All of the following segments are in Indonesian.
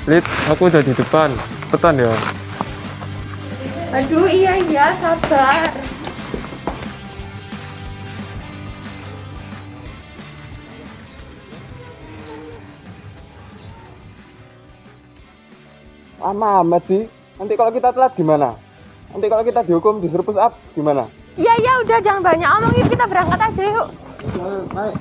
Lid, aku udah di depan. Cepetan ya. Aduh, iya, sabar. Lama amat sih. Nanti kalau kita telat gimana? Nanti kalau kita dihukum disuruh push up gimana? Iya, udah jangan banyak omong, yuk kita berangkat aja yuk. Naik.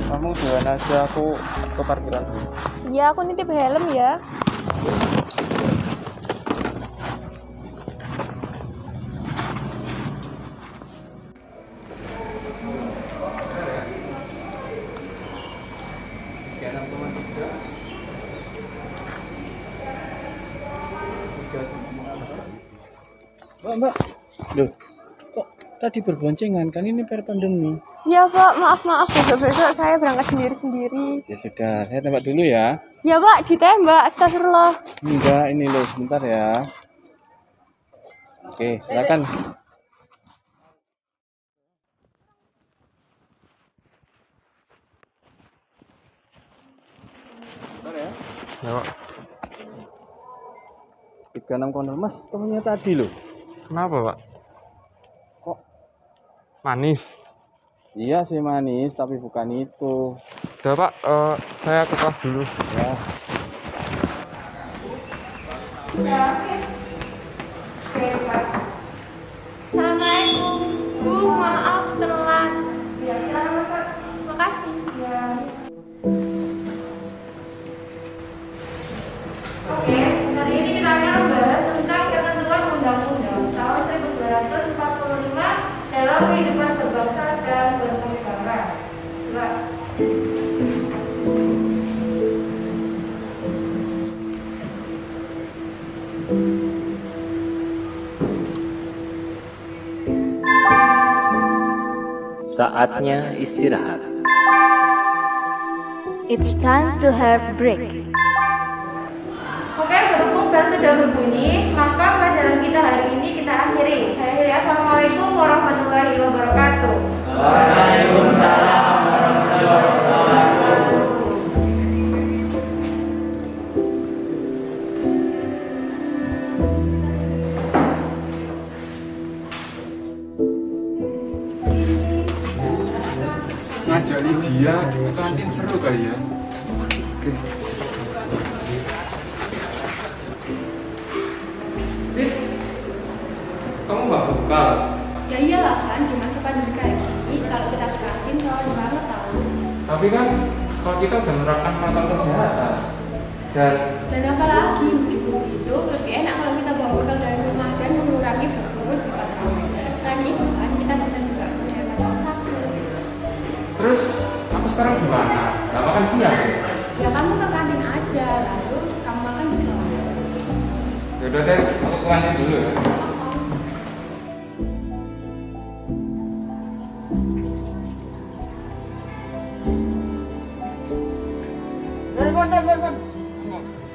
Kamu duluan aja, aku ke parkiran dulu. Iya, aku nitip helm ya. Mbak, loh, kok tadi berboncengan? Kan ini per pandemi. Ya Pak, maaf, besok saya berangkat sendiri. Ya sudah, saya tembak dulu ya. Ya Pak, ditembak, astagfirullah. Enggak, ini loh, sebentar ya. Oke, silakan. Bentar ya. Ya, Pak. 36 konor, Mas, temennya tadi loh. Kenapa, Pak? Kok? Manis. Iya sih manis, tapi bukan itu. Udah, Pak. Saya ke kelas dulu. Ya. Assalamualaikum. Bu, maaf telat. Ya, silakan Pak. Makasih. Ya. Oke, hari ini kita akan membahas tentang ketentuan undang-undang tahun 1945 dalam kehidupan berbangsa dan bernegara. Coba. Saatnya istirahat. It's time to have break. Oke, berhubung bel sudah berbunyi, maka pelajaran kita hari ini kita akhiri. Saya akhiri. Assalamualaikum warahmatullahi wabarakatuh. Waalaikumsalam warahmatullahi wabarakatuh. Ngajak Lydia ke kantin seru kali ya. Lid, kamu nggak bekal? Ya iyalah kan, di masa pandemi kayak gini, kalau kita ke kantin selalu banget tahu. Tapi kan sekolah kita udah menerapkan protokol kesehatan. Dan apa lagi, meskipun begitu, lebih enak kalau kita bawa bekal dari rumah dan mengurangi berkerumun di tempat ramai. Selain itu kan, kita bisa juga menghemat uang saku. Terus aku sekarang gimana? Gak makan siang? Ya kamu ke kantin aja, lalu kamu makan di kelas. Yaudah deh, aku ke kantin dulu ya. Wan.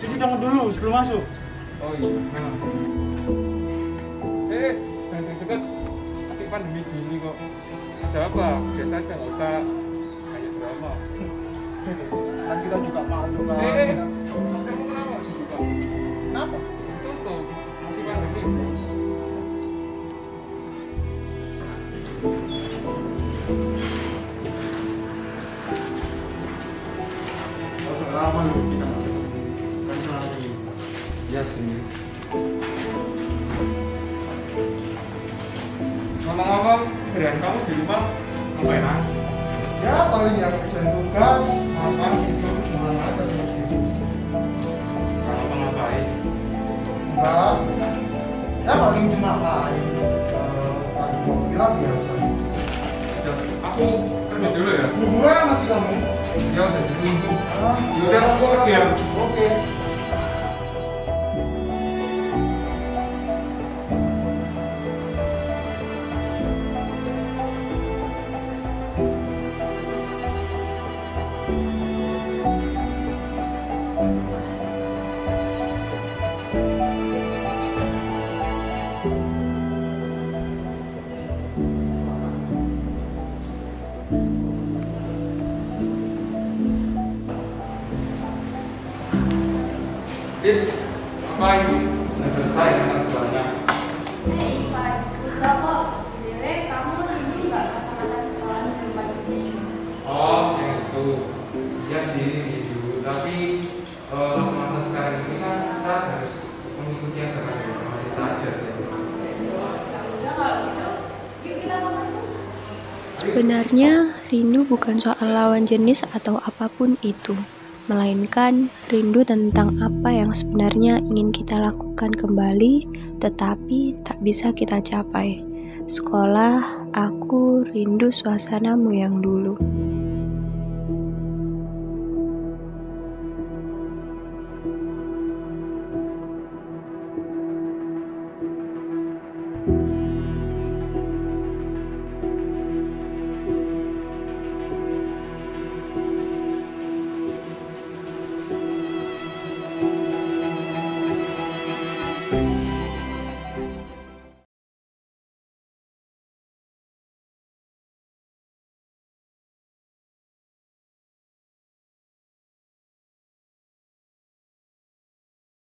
Cuci tangan dulu sebelum masuk. Oh iya, memang. Jangan deket, masih pandemi gini kok. Ada apa? Biasa aja, nggak usah kayak drama. Kan kita juga malu kan. Mas kamu kenapa dibuka? Kenapa? Tutup, masih pandemi. Lama lu kita Ngomong-ngomong, keseharian kamu di rumah ngapain aja? Ya paling yang kerjaan tugas, makan, tidur, pulang aja begitu. Kalau ngapain? Enggak. Ya paling cuma main. Tadi mobil biasa. Ya, aku pergi dulu ya. Gue masih kamu. Ya udah ditunggu. Ah, Yaudah, aku pergi ya. Oke. Dit, apa itu? Udah selesai dengan tuanya. Iya, udah kok. Dewe, kamu ini nggak masa-masa sekolah sebelum pandemi? Oh, yang itu. Iya sih, gitu. Tapi masa-masa sekarang ini kan kita harus mengikuti ajaran dari pemerintah aja sih. Ya udah kalau gitu, yuk kita makan terus. Sebenarnya, rindu bukan soal lawan jenis atau apapun itu, melainkan rindu tentang apa yang sebenarnya ingin kita lakukan kembali, tetapi tak bisa kita capai. Sekolah, aku rindu suasanamu yang dulu.